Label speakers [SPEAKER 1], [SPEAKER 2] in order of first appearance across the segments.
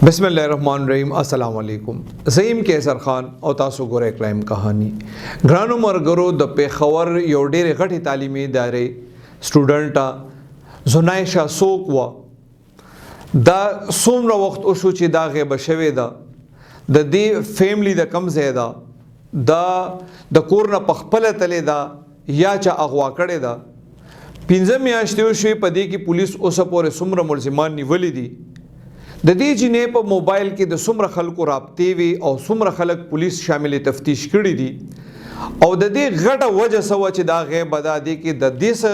[SPEAKER 1] बिस्मिल्लाहिर्रहमानिर्रहीम अस्सलाम वालेकुम। ज़ईम कैसर खान और तासु गोरे क्राइम कहानी ग्रानो मरगरो द पेखवर यो ډېرې غټې تعلیمي ادارې سټوډنټا زنایشا سوق و دا څومره وخت وشو چې دا غیبه شوې ده د دې فیملی د کم ځای ده دا د کور نه په خپله تلې ده یا چا اغوا کړې ده 15 میاشتې وشوې په دې کې پولیس اوسه پورې څومره ملزمان نیولي دي د دې جنې په موبایل کې د څومره خلکو رابطې وي او څومره خلک پولیس شامل تفتیش کړي دي او د دې غټه وجه سوه چې دا غیبه ده دې کې د دې څه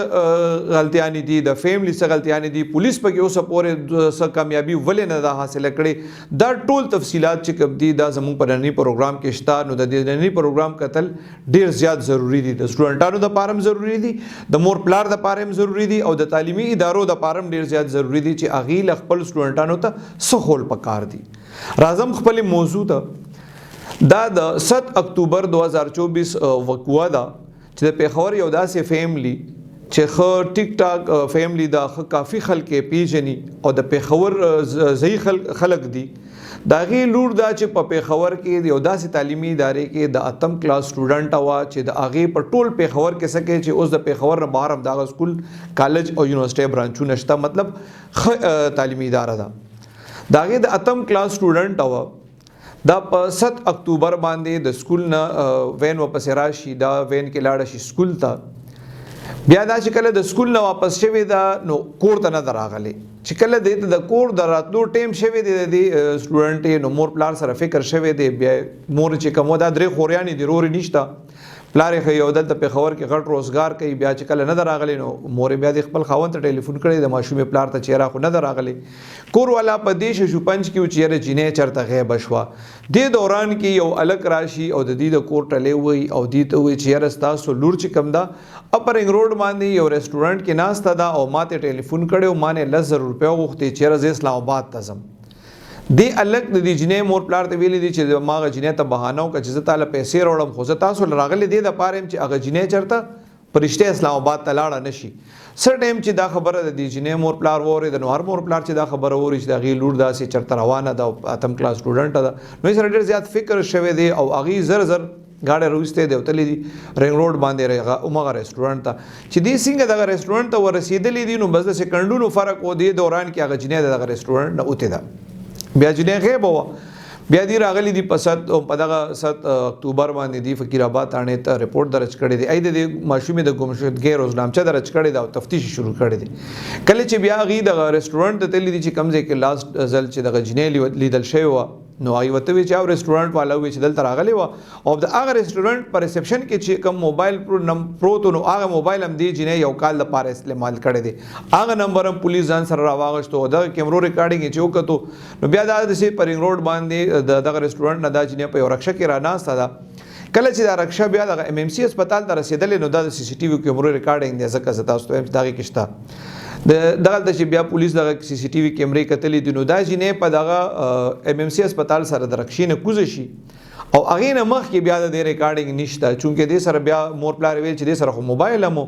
[SPEAKER 1] غلطیانې دي د فیملی څه غلطیانې دي پولیس پکې اوسه پورې څه کامیابي ولې نه ده حاصله کړې دا ټول تفصیلات چې کوم دي دا زموږ په ننني پروګرام کې شته نو د دې ننني پروګرام کتل ډېر زیات ضروری دي د سټوډنټانو دپاره هم ضروری دي د مور پلار دپاره هم ضروری دي او د تعلیمي ادارو دپاره هم ډېر زیات ضروری دي چې هغې له خپل سټوډنټانو ته څه خول پکار دي راځم خپلې موضوع ته دا د 7 اکتوبر 2024 وقوعه ده چې د پیښور یو داسې فیملی چې خو ټیک ټاک فیملی دا کافي خلک پیژني او د پیښور ځای خلک دي دا غي لور دا چې په پیښور کې یو داسې تعلیمي ادارې کې د اتم کلاس سټوډنټ وا چې د هغې په ټول پیښور کې سکه چې اوس د پیښور نه بهر هم دغه سکول کالج او یونیورسيټي برانچونه شته مطلب تعلیمي اداره ده د هغې د اتم کلاس سټوډنټ وا دا په 7 اکتوبر باندې د سکول نه وین واپس راشي دا وین کې لاړ شي سکول ته بیا دا چې کله د سکول نه واپس شوی دا نو کور ته نه راغلی چې کله د کور د راتلو ټیم شوی دی د سټوډنټ نو مور پلار سره فکر شوی دی بیا مور چې کوم دا درې خوريانې دی روري نشته پلار یې یو دلته پیښور کې غټ روزګار کوي بیا چې کله نه راغلی نو مور بیا د خپل خاوند ته ټلیفون کړی د ماشومې پلار ته چیرې خو نه راغلی کور والا په دې شو پنځ کې چیرې جنې چرته غیب شوه د دوران کې یو الګ راشي او د دې د کور ټلې وي او دې ته وي چیرې تاسو لور چې کم دا اپرنګ روډ باندې یو ریسټورانټ کې ناسته دا او ماته ټلیفون کړو مانه 10,000 روپیا غوښتي چیرې ز اسلام آباد ته ځم دی الګ د دې جنې مور پلار ته ویلي دي چې ماغه جنې ته بهانه او چې تعالی پیسې وروړم خو تاسو راغلي دي د پاره چې هغه جنې چرته پرشته اسلام آباد ته لاړه نشي سر ټیم چې دا خبره د دې جنې مور پلار وره د نور مور پلار چې دا خبره وره چې دا غي لور داسې چرته روانه ده اتم کلاس سټوډنټ ده نو سره ډېر زیات فکر شوه دی او هغه زر گاڑی روسته دی وتلی دي رنګ روډ باندې راغه اومغه ریسټورانټ ته چې دې څنګه دغه ریسټورانټ ته ورسېدلې دي نو بس د سکندونو فرق و دی دوران کې هغه جنې دغه ریسټورانټ نه اوته ده بیا جنې غیب و بیا دی راغلی دی په دغه 7 اکتوبر باندې دی فقیر آباد تانه ته رپورټ درج کړی دی اې د ماشومې د ګمشدګۍ روزنامچه درج کړی دا او تفتیش شروع کړی دی کله چې بیا غي د ریسټورانټ ته تللی دی چې کمزې کې لاست ځل چې دغه جنې لیدل شوی و نو ای وته وی چې او ریسټورانټ والا وی چې دلته راغلی و او د هغه ریسټورانټ پر ریسپشن کې چې کوم موبایل پروت نو هغه موبایل هم دی جنې یو کال لپاره استعمال کړی دی هغه نمبر هم پولیس ځان سره راواغشتو د کیمرو ریکارډینګ چې وکړو نو بیا د پرنګ روډ باندې دغه ریسټورانټ نه دا جنې په یو رکشه کې را ناسته ده کله چې دا رکشه بیا د ام ام سی هسپتال ته رسیدلې نو دا د سی سی ټي وي کیمرو ریکارډینګ دی ځکه تاسو ته دغه کېشته دغه چې بیا پولیس دغه سی سی ټي وي کیمرې کتلې دي نو دا جنې په دغه ام ام سی هسپتال سره د رکشینه کوزه شي او هغې نه مخکې بیا د دې ریکارډینګ نشته چونکې دې سره بیا مور پلار ویل چې دې سره خو موبایل هم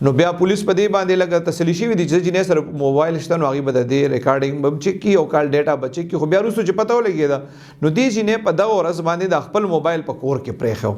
[SPEAKER 1] نو بیا پولیس په دې باندې لګه تسلی شوي دي چې جنې سره موبایل شته نو هغې به د دې ریکارډینګ به چک کي او کال ډیټا به چک کي خو بیا وروسته چې پته ولګېده نو دې جنې په دغه ورځ باندې د خپل موبایل په کور کې پرېښو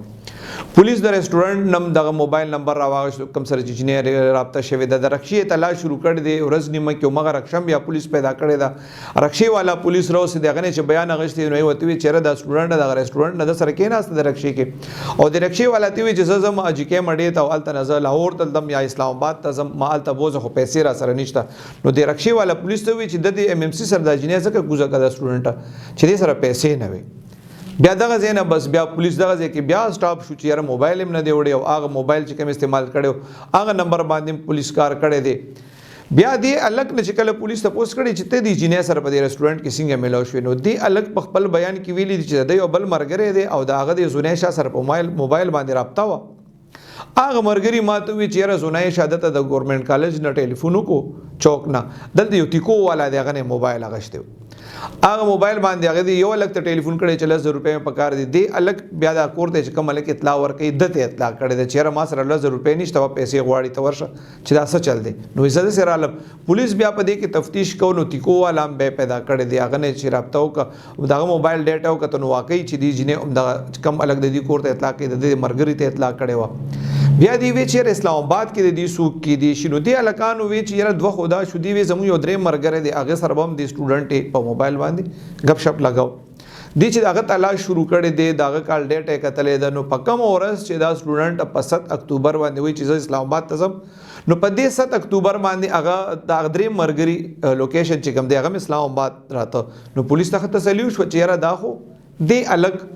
[SPEAKER 1] پولیس د ریسټورانټ نم دغه موبایل نمبر راواغشت کوم سره چې جنې رابطه شوې ده د رکشې تلاش شروع کړی دی ورځ نیمه کې همغه رکشم بیا پولیس پیدا کړې ده رکشې والا پولیس راوسې د هغه نه چې بیان اخیستی نو یې ورته ویل چېرې دا سټوډنټ دغه ریسټورانټ نه د سره کېناسته د رکشې کې او د رکشې والا ته ویل چې زه ځم اجیکې مډې ته او هلته نه زه لاهور ته ځم یا اسلام آباد ته ځم ما هلته بوځه خو پیسې را سره نشته نو د رکشې والا پولیس ته ویل چې د دې ام ام سی سره دا جنې ځکه کوزه کړه د سټوډنټ چې دې سره پیسې نه وي بیا دغه ځای نه بس بیا پولیس دغه ځای کې بیا سټاپ شو چې یاره موبایل هم نه دی وړی او هغه موبایل چې کوم استعمال کړی هغه نمبر باندې پولیس کار کړی دی بیا دې الګ نه چې کله پولیس تپوس کړی چې ته دې جنې سره په دې ریسټورانټ کې څنګه میلاو شوې نو دې الګ په خپل بیان کې ویلي دي چې د یو بل مرګری دی او د هغه د زنیشا سره په موبایل باندې رابطه وه هغه مرګري ماته وی چې یاره زنیشا دته د ګورنمنت کالج نه ټلیفون وکړو چوک نه دلته یو ټیکو والا دی هغه نه موبایل اغشته هغه موبایل باندې هغه دی یو الګ ته ټلیفون کړي چې 10,000 روپۍ په کار دي دی الګ بیا دا کور ته چې کوم الګ اطلاع ورکړي دته اطلاع کړي د چیرې ما سره 10,000 روپۍ نشته پیسې غواړي ته ورشه چې دا څه چل دی نو عزت سره عالم پولیس بیا په دې کې تفتیش کو نو ټیکو علام به پیدا کړي دی هغه نه چې رابطه وک دا موبایل ډیټا وک ته نو واقعي چې دی جنې دا کم الګ د دې کور ته اطلاع کړي د مرګري ته اطلاع کړي و بیا دی وی چې اسلام آباد کې د دې سوق کې دی شنو دی الکانو وی چې یره دوه خدا شو دی وی زمو یو درې مرګره دی هغه سره هم دی سټوډنټ په موبایل باندې غپ شپ لگاو دی چې هغه تلاش شروع کړي دی داغه کال ډیټا کتلې ده نو په کم اورس چې دا سټوډنټ په 7 اکتوبر باندې وی چې اسلام آباد ته نو په دې 7 اکتوبر باندې هغه د درې مرګري لوکیشن چې کوم دی هغه اسلام آباد راته نو پولیس ته تسلی شو چې یره دا خو دی الګ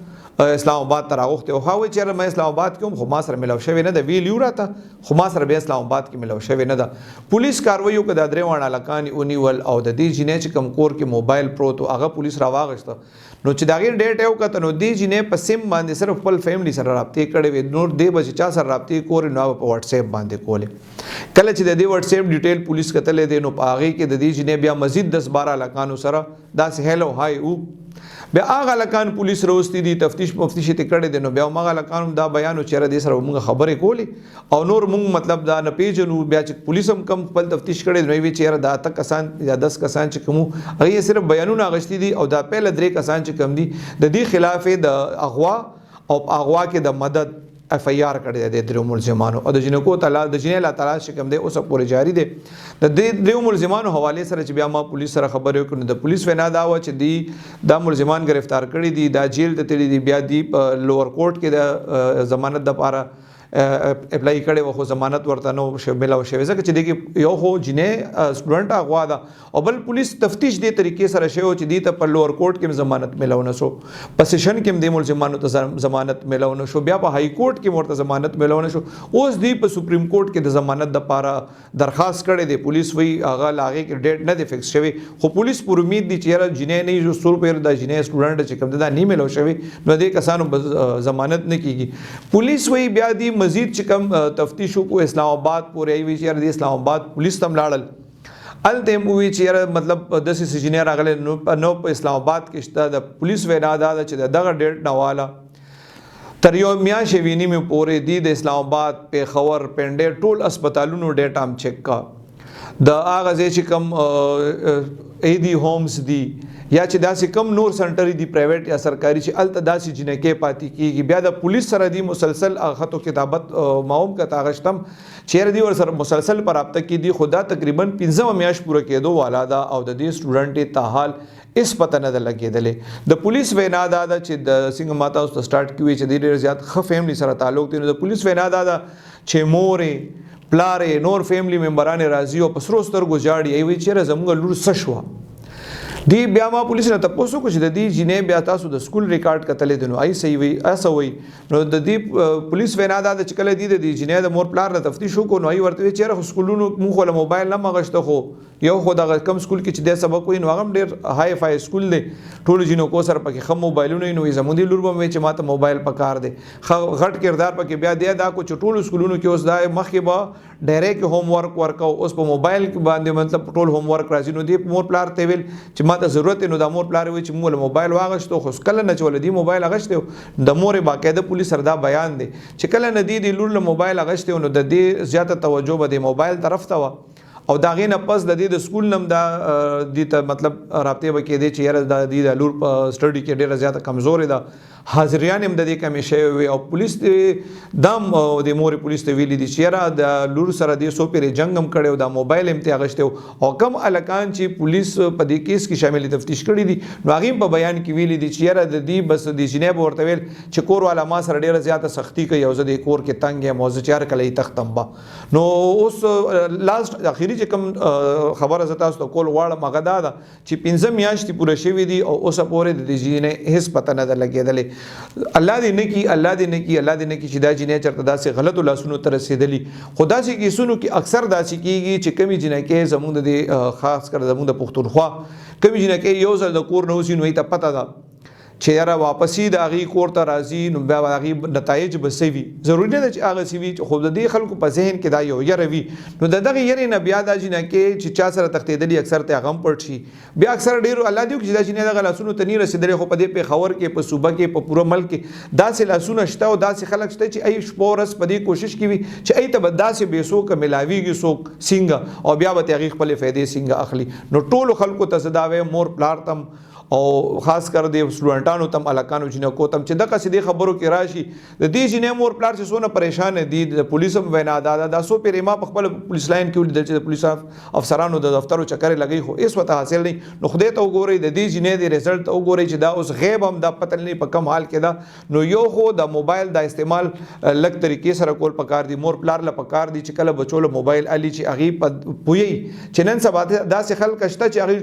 [SPEAKER 1] اسلام آباد ته راغوخته او هاوی چې مې اسلام آباد کوم خو ما سره ملو شوی نه د ویلیو راته خو ما سره به اسلام آباد کې ملو شوی نه ده پولیس کاروایو کې د درې وانه لکان اونیول او د دې جنې چې کم کور کې موبایل پروت او هغه پولیس راواغشته نو چې دا غیر ډیټ یو کته نو دې جنې په سیم باندې صرف خپل فیملی سره رابطې کړي وي نور دې بچ چا سره رابطې کور نو په واتس اپ باندې کولې کله چې د دې واتس اپ ډیټیل پولیس کتلې دي نو په هغه کې د دې جنې بیا مزید 10-12 لکانو سره دا هلو هاي او بیا هغه لکان پولیس روستي دي تفتیش مفتیش ته کړي دي نو بیا هغه لکان دا بیان چیرې دي سره موږ خبرې کولې او نور موږ مطلب دا نه پیژنو بیا چې پولیس هم کم خپل تفتیش کړي نو وی چیرې دا تک کسان یا 10 کسان چې کوم هغه صرف بیانونه غشتي دي او دا پهله 3 کسان چې کم دي د دې خلاف د اغوا او اغوا کې د مدد اف ای آر کړی دی د درو ملزمانو او د جنکو تعالی د جنې الله تعالی شکم دی اوس پورې جاری دی د دې درو ملزمانو حواله سره چې بیا ما پولیس سره خبرې وکړو د پولیس وینا دا و چې دی دا ملزمان گرفتار کړي دي دا جیل ته تللی دي بیا دی لوور کورټ کې د ضمانت د لپاره اپلای کړي و خو ضمانت ورته نو ملو شوی ځکه چې دغه یو خو جنې سټوډنټ اغوا ده او بل پولیس تفتیش دی طریقې سره شوی چې دی ته په لوور کورټ کې ضمانت ملو نه شو په سیشن کې د ملزمانو ته ضمانت ملو نه شو بیا په های کورټ کې ورته ضمانت ملو نه شو اوس دی په سپریم کورټ کې د ضمانت د لپاره درخواست کړي دی پولیس وی هغه لاغه کې ډیټ نه دی فکس شوی خو پولیس پر امید دي چې جنې نه جو سور پیر د جنې سټوډنټ چې کوم دا نه ملو شوی نو د کسانو ضمانت نه کیږي پولیس وی بیا دی مزید چې کم تفتیشو کو اسلام آباد پورې وی چې د اسلام آباد پولیس تم لاړل الته مووی چې مطلب د سجنه راغله نو په اسلام آباد کې شته د پولیس وینا دا چې دغه ډیټ نواله تر یو میاشتې ویني مې پورې دی د اسلام آباد پیښور پنډې ټول هسپتالونو ډیټا هم چیک کا د هغه ځای چې کم ایدی ہومز دی یا چې داسې کم نور سنټری دی پرایویټ یا سرکاري چې الته داسې جنکې پاتې کیږي بیا د پولیس سره دی مسلسل خطو کتابت ماوم کا تاغشتم چیر دی ور سره مسلسل پر رابطه کې دی خدا تقریبا 15 میاشت پوره کېدو والا دا او د دې سټوډنټ ته حال اس پته نه لګېدلې د پولیس وینا دا چې د څنګه ماته اوس سٹارټ کیوي چې ډېر زیات خ فیملی سره تعلق دی نو د پولیس وینا دا چې مورې پلارې نور فیملی ممبران راځي او په سرو سترګو جاړي ایوي چې زموږ لور سشوا دی بیا ما پولیس نه تاسو کو چې د دې جنې بیا تاسو د سکول ریکارډ کتلې دنو آی سی وی اسوي نو د دې پولیس وینا دا چې کله دی د جنې د مور پلار د تفتیش کو نو ای ورته چیرې سکولونو مخ ول موبایل نه مغشته خو یو خو د کم سکول کې چې د سبق وین هغه ډېر های فای سکول دی ټول جنو کو سره پکې خم موبایلونه نو زموږ لور به چې ماته موبایل پکار دی غټ کردار پکې بیا دی دا کو ټول سکولونو کې اوس دا مخکې به ډایرکټ هوم ورک ورکاو اوس په موبایل باندې مطلب ټول هوم ورک راځي نو دی مور پلار ته ویل چې ماته ضرورت نو د مور پلار وی چې مول موبایل واغشتو خو کله نه چول دی موبایل اغشتو د مور باقاعده پولیس سره دا بیان دی چې کله نه دی لور له موبایل اغشتو نو د دې زیاته توجه به د موبایل طرف ته او دا غینه پس د دې د سکول نم دا د ته مطلب رابطه وکړي دي چې یاره د لور په سټډي کې ډیره زیاته کمزوري ده حاضریان هم د دې کمی شوی او پولیس دم د مور پولیس ته ویلي دي چې یاره د لور سره د سو پیری جنگ هم کړي او د موبایل هم ته غشته او کم الکان چې پولیس په دې کیس کې شامل تفتیش کړي دي نو هغه په بیان کې ویلي دي چې یاره د دې بس د جناب ورته ویل چې کور والا ما سره ډیره زیاته سختی کوي او زه د کور کې تنګ یم او زه چار کله تختم با نو اوس لاست اخیری چې کوم خبره زتا تاسو کول واړه مغدا ده چې 15 میاشتې پوره شوی دي او اوس پورې د دې جنې هیڅ پته نه لګېدلې الله دې نه کی الله دې نه کی الله دې نه کی چې دا جنې چرته داسې غلط لاسونو ته رسیدلی خدا چې کیسونو کې اکثر داسې کیږي چې کمی جنې کې زموږ د خاص کر زموږ د پښتونخوا کمی جنې کې یو ځل د کور نه وسی نو ته پته ده چې یاره واپسی د هغې کور ته راځي نو بیا به هغې نتایج به څه وي. ضروري نه ده چې هغسې وي خو د دې خلکو په ذهن کې دا یو یره وي. نو د دغې یرې نه بیا دا جینکې چې چا سره تښتېدلي اکثر ته هغه هم پټ شي. بیا اکثر ډېرو الله دې وکړي چې دا جینۍ دغه لاسونو ته نه رسېدلې خو په دې پېښور کې په صوبه کې په پوره ملک کې داسې لاسونه شته او داسې خلک شته چې ای شپه ورځ په دې کوشش کوي چې ای ته به داسې بې څوکه ملاویږي څوک څنګه او بیا به هغې خپلې فایدې څنګه اخلي. نو ټولو خلکو ته زه دا وایم مور پلار تم او خاص کر د سټوډنټانو تم الکانو جنکو تم چې دغه سې خبرو کې راشي د دې جنې مور پلار چې سونه پریشان دي د پولیسو وینا دا سو پیرې ما په خپل پولیس لاین کې ولید چې د پولیس افسرانو د دفترو چکر لګي خو اس وته حاصل نه. نو خدای ته وګورئ د دې جنې د رزلټ وګورئ چې دا اوس غیب هم دا پته نه په کم حال کې دا. نو یو خو د موبایل د استعمال لږ طریقې سره کول پکار دي. مور پلار له پکار دي چې کله بچو له موبایل علي چې هغې په پوهی چې نن سبا داسې خلک شته چې هغې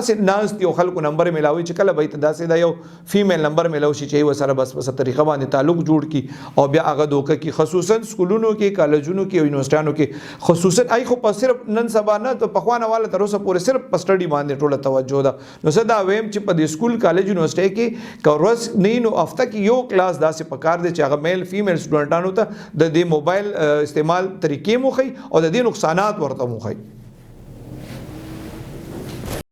[SPEAKER 1] اسې ناست یو خلکو نمبر ملاوي چې کله به داسې دا یو فیمیل نمبر ملو شي چې وسره بس په طریقه باندې تعلق جوړ کی او بیا هغه دوکه کی خصوصا سکولونو کې کالجونو کې او یونیورسيټانو کې خصوصا ای خو په صرف نن سبا نه ته په خوانه والا تر اوسه پورې صرف په سټډي باندې ټوله توجه ده. نو زه دا ویم چې په دې سکول کالج یونیورسيټي کې کورس نه نو هفته کې یو کلاس داسې پکار دی چې هغه میل فیمیل سټوډنټانو ته د دې موبایل استعمال طریقې مو خي او د دې نقصانات ورته مو خي.